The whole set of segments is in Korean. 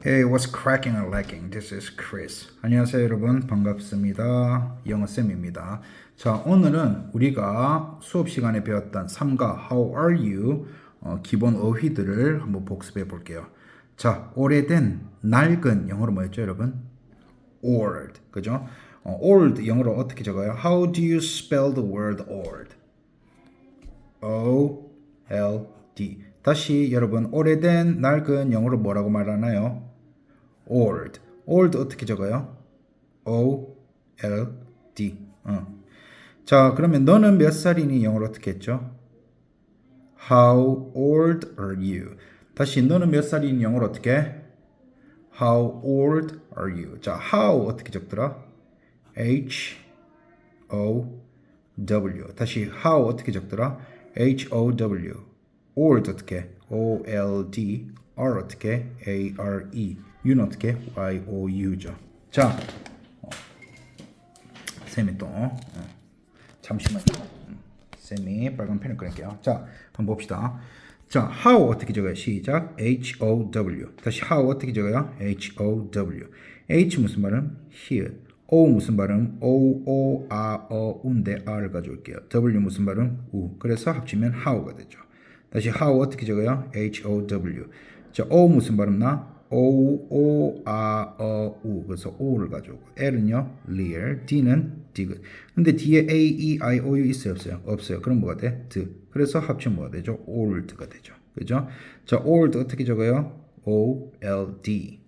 Hey, what's cracking or lacking? This is Chris. 안녕하세요, 여러분. 반갑습니다. 영어쌤입니다. 자, 오늘은 우리가 수업 시간에 배웠던 3과 How are you? 기본 어휘들을 한번 복습해 볼게요. 자, 오래된, 낡은 영어로 뭐였죠, 여러분? Old. 그죠? Old 영어로 어떻게 적어요? How do you spell the word old? O-L-D. 다시 여러분, 오래된, 낡은 영어로 뭐라고 말하나요? Old. Old 어떻게 적어요? O-L-D. 자, 그러면 너는 몇 살이니? 영어로 어떻게 했죠? How old are you? 다시 너는 몇 살이니? 영어로 어떻게 해? How old are you? 자, how 어떻게 적더라? H-O-W. 다시 how 어떻게 적더라? H-O-W. old 어떻게? O-L-D. R 어떻게? A-R-E. U는 어떻게? Y-O-U죠. 자, 쌤이 또 잠시만요. 쌤이 빨간 펜을 끊을게요. 자, 한번 봅시다. 자, how 어떻게 적어요? 시작. H-O-W. 다시 how 어떻게 적어요? H-O-W. H 무슨 발음? here. O 무슨 발음? O-O-A-O-우인데 R을 가져올게요. W 무슨 발음? 우. 그래서 합치면 how가 되죠. 다시 how 어떻게 적어요? H-O-W. 자, O 무슨 발음 나? O-O-A-O-U. 그래서 O를 가져오고 L은요? Lear. D는 Dig. 근데 뒤에 A-E-I-O-U 있어요? 없어요? 없어요. 그럼 뭐가 돼? D. 그래서 합치면 뭐가 되죠? Old가 되죠. 그죠? 자, old 어떻게 적어요? O-L-D.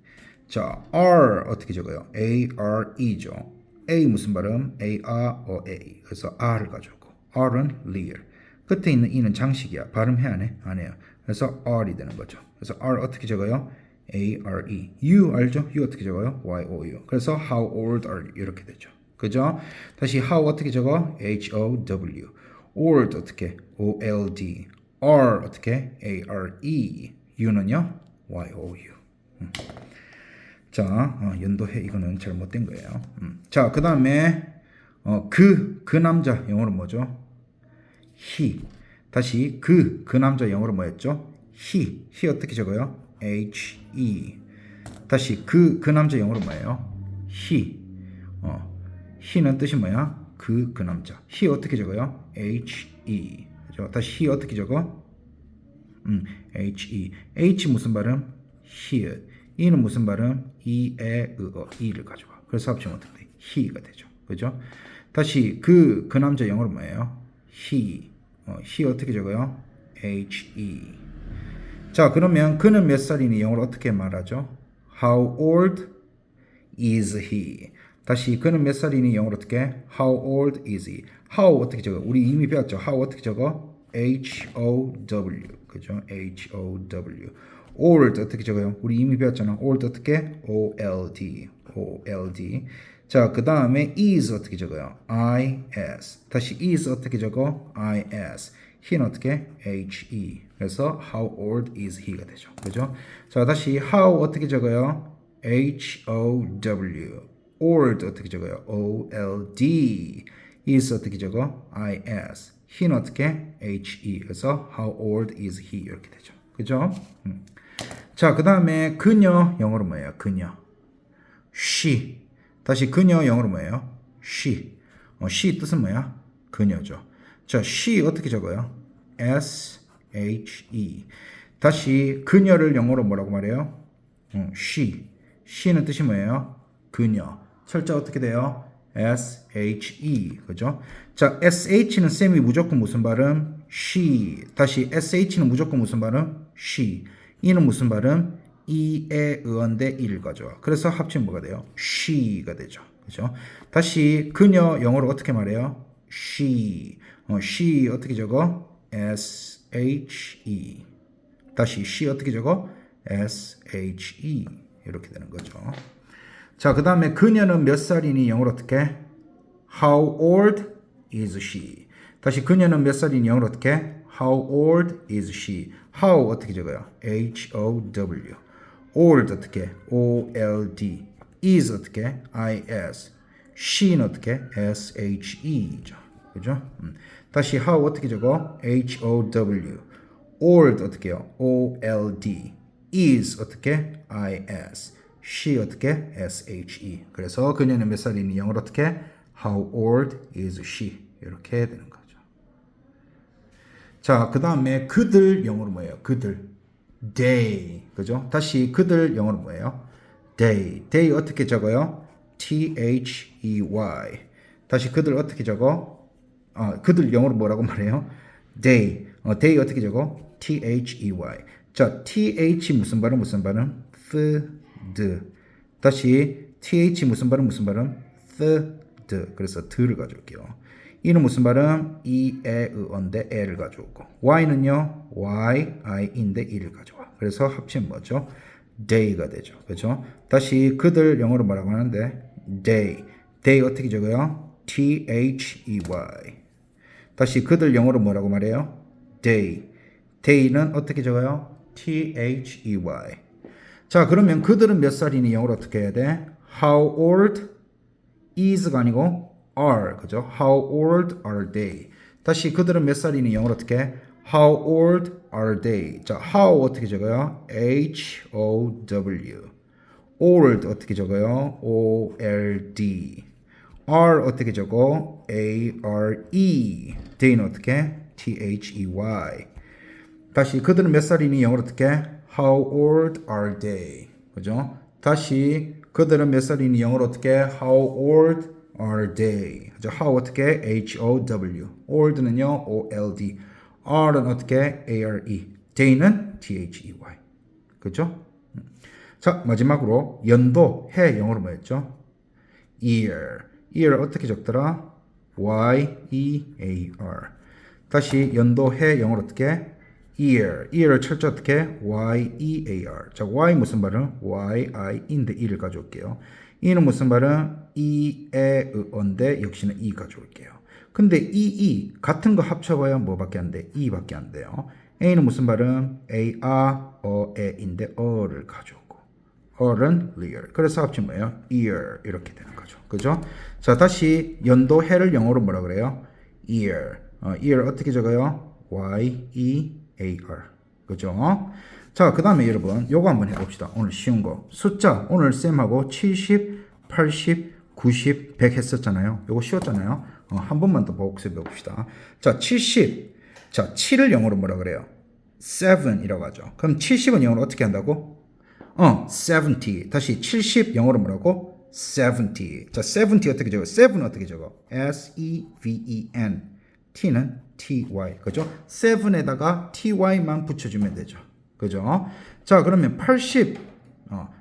자, R 어떻게 적어요? A-R-E죠. A 무슨 발음? A-R-O-A. 그래서 R을 가져오고 R은 Lear. 끝에 있는 E는 장식이야. 발음해야 안 해? 안 해요. 그래서 R이 되는 거죠. 그래서 R 어떻게 적어요? A-R-E. U 알죠? U 어떻게 적어요? Y-O-U. 그래서 how old are you? 이렇게 되죠. 그죠? 다시 how 어떻게 적어? H-O-W. old 어떻게? O-L-D. R 어떻게? A-R-E. U는요? Y-O-U. 자, 연도해. 이거는 잘못된 거예요. 자, 그 다음에 그 남자 영어로 뭐죠? he. 다시 그 남자 영어로 뭐였죠? he 어떻게 적어요? he. 다시 그 남자 영어로 뭐예요? he는 뜻이 뭐야? 그 남자. he 어떻게 적어요? he. 그죠? 다시 he 어떻게 적어? he. h 무슨 발음? he. e는 무슨 발음? e, 에, 어, e를 가져와. 그래서 합치면 어떻게 돼? he가 되죠. 그죠? 다시 그 남자 영어로 뭐예요? he. he 어떻게 적어요? he. 자, 그러면 그는 몇 살이니? 영어로 어떻게 말하죠? How old is he? 다시 그는 몇 살이니? 영어로 어떻게? How old is he? How 어떻게 적어? 우리 이미 배웠죠? How 어떻게 적어? H-O-W. 그죠? H-O-W. old 어떻게 적어요? 우리 이미 배웠잖아. old 어떻게? O-L-D. O-L-D. 자, 그 다음에 is 어떻게 적어요? I-S. 다시 is 어떻게 적어? I-S. he는 어떻게? H-E. 그래서 how old is he가 되죠. 그죠? 자, 다시 how 어떻게 적어요? H-O-W. old 어떻게 적어요? O-L-D. is 어떻게 적어? I-S. he는 어떻게? H-E. 그래서 how old is he 이렇게 되죠. 그죠? 자, 그 다음에 그녀 영어로 뭐예요? 그녀. she. 다시 그녀 영어로 뭐예요? she. she 뜻은 뭐야? 그녀죠. 자, she 어떻게 적어요? S-H-E. 다시 그녀를 영어로 뭐라고 말해요? she. she는 뜻이 뭐예요? 그녀. 철자 어떻게 돼요? S-H-E. 그죠? 자, S-H는 쌤이 무조건 무슨 발음? she. 다시 S-H는 무조건 무슨 발음? she. E는 무슨 발음? E의 의어인데 E를 가져와. 그래서 합치면 뭐가 돼요? she가 되죠. 그죠? 다시 그녀 영어로 어떻게 말해요? she. she 어떻게 적어? S-H-E. 다시 she 어떻게 적어? S-H-E. 이렇게 되는 거죠. 자, 그 다음에 그녀는 몇 살이니? 영어로 어떻게? How old is she? 다시 그녀는 몇 살이니? 영어로 어떻게? How old is she? How 어떻게 적어요? H-O-W. old 어떻게? O-L-D. is 어떻게? I-S. she는 어떻게? S-H-E죠. 그죠? 다시 how 어떻게 적어? H-O-W. old 어떻게 해요? O-L-D. is 어떻게? is. she 어떻게? she. 그래서 그녀는 몇 살이니? 영어로 어떻게? How old is she? 이렇게 되는 거죠. 자, 그 다음에 그들 영어로 뭐예요? 그들. they. 그죠? 다시 그들 영어로 뭐예요? they. they 어떻게 적어요? they. 다시 그들 어떻게 적어? 그들 영어로 뭐라고 말해요? they. they 어떻게 적어? they. 자, th 무슨 발음? 무슨 발음? th. 다시 th 무슨 발음? 무슨 발음? th. 그래서 드를 가져올게요. 이는 무슨 발음? 이, 에, 의어인데 에를 가져오고 y는요? y, i인데 이를 가져와. 그래서 합치면 뭐죠? day가 되죠. 그렇죠? 다시 그들 영어로 뭐라고 하는데? day. day 어떻게 적어요? they. 다시 그들 영어로 뭐라고 말해요? day. day는 어떻게 적어요? they. 자, 그러면 그들은 몇 살이니 영어로 어떻게 해야 돼? How old is가 아니고 are. 그죠? How old are they? 다시 그들은 몇 살이니 영어로 어떻게 해? How old are they? 자, how 어떻게 적어요? H-O-W. old 어떻게 적어요? O-L-D. are 어떻게 적어? A-R-E. they는 어떻게? T-H-E-Y. 다시 그들은 몇 살이니 영어로 어떻게 해? How old are they? 그죠? 다시 그들은 몇 살이니 영어로 어떻게 해? How old are they? 그죠? How 어떻게 해? H-O-W. old는요? O-L-D. R은 어떻게 해? A-R-E. They는 T-H-E-Y. 그죠? 자, 마지막으로 연도, 해 영어로 뭐였죠? year. year 어떻게 적더라? Y-E-A-R. 다시 연도, 해 영어로 어떻게 해? year. year를 철자 어떻게 해? Y-E-A-R. 자, Y 무슨 발음? Y-I-인데 E를 가져올게요. E는 무슨 발음? E-에, 의어인데 역시는 E 가져올게요. 근데 E 같은 거 합쳐봐야 뭐밖에 안 돼? E밖에 안 돼요. A는 무슨 발음? A-A, 어에인데 어를 가져오고 어는 rear. 그래서 합치면 뭐예요? ear 이렇게 되는 거죠. 그죠? 자, 다시 연도 해를 영어로 뭐라 그래요? year. year 어떻게 적어요? Y-E-A-R. 그죠? 자, 그 다음에 여러분 요거 한번 해봅시다. 오늘 쉬운 거. 숫자 오늘 쌤하고 70, 80, 90, 100 했었잖아요. 요거 쉬웠잖아요. 한 번만 더 복습해 봅시다. 자, 70. 자, 7을 영어로 뭐라 그래요? 7이라고 하죠. 그럼 70은 영어로 어떻게 한다고? 70. 다시 70 영어로 뭐라고? 70. 자, 70 어떻게 적어? 7은 어떻게 적어? S-E-V-E-N. T는 T-Y. 그죠? 7에다가 T-Y만 붙여주면 되죠. 그죠? 자, 그러면 80.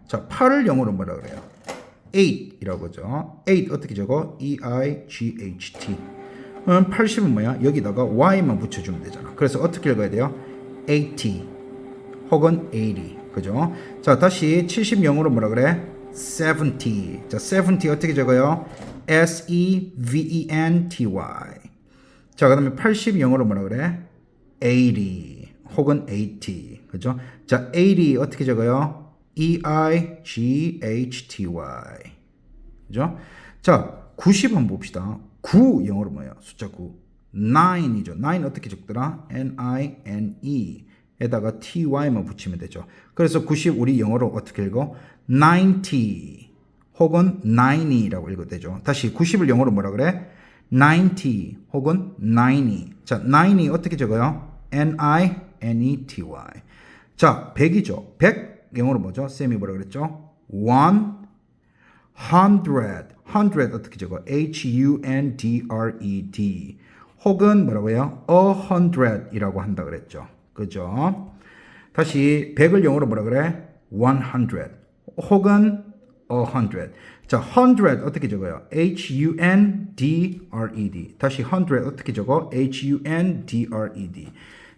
자, 8을 영어로 뭐라 그래요? 8이라고 하죠. 8 어떻게 적어? E-I-G-H-T. 그럼 80은 뭐야? 여기다가 Y만 붙여주면 되잖아. 그래서 어떻게 읽어야 돼요? 80 혹은 80. 그죠? 자, 다시 70 영어로 뭐라 그래? 70. 자, 70 어떻게 적어요? S-E-V-E-N-T-Y. 자, 그 다음에 80 영어로 뭐라 그래? 80 혹은 80. 그죠? 자, 80 어떻게 적어요? E-I-G-H-T-Y. 그죠? 자, 90 한번 봅시다. 9 영어로 뭐예요? 숫자 9. 9이죠. 9 어떻게 적더라? N-I-N-E. 에다가 ty만 붙이면 되죠. 그래서 90 우리 영어로 어떻게 읽어? 90 혹은 90이라고 읽어도 되죠. 다시 90을 영어로 뭐라 그래? 90 혹은 90. 자, 90 어떻게 적어요? N-I-N-E-T-Y. 자, 100이죠. 100 영어로 뭐죠? 쌤이 뭐라 그랬죠? 100. 100 어떻게 적어? H-U-N-D-R-E-D. 혹은 뭐라고요? 100이라고 한다 그랬죠. 그죠? 다시 100을 영어로 뭐라 그래? 100 혹은 100. 자, 100 어떻게 적어요? H-U-N-D-R-E-D. 다시 100 어떻게 적어? H-U-N-D-R-E-D.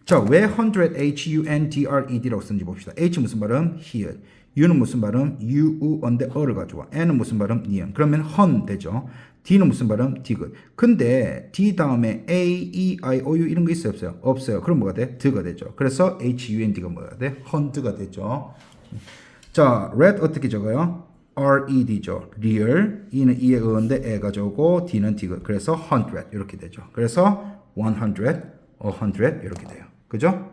자, 왜 100 H-U-N-D-R-E-D라고 쓰는지 봅시다. H 무슨 발음? 히읗. U는 무슨 발음? U-U-언데 어를 가져와. N은 무슨 발음? 니은. 그러면 헌 되죠. D는 무슨 발음? 디귿. 근데 D 다음에 A, E, I, O, U 이런 거 있어요? 없어요? 없어요. 그럼 뭐가 돼? 드가 되죠. 그래서 H-U-N-D가 뭐가 돼? 헌드가 되죠. 자, red 어떻게 적어요? R-E-D죠. real. E는 E의 의어인데 에 가져오고 D는 디귿. 그래서 100 이렇게 되죠. 그래서 100, 100 이렇게 돼요. 그죠?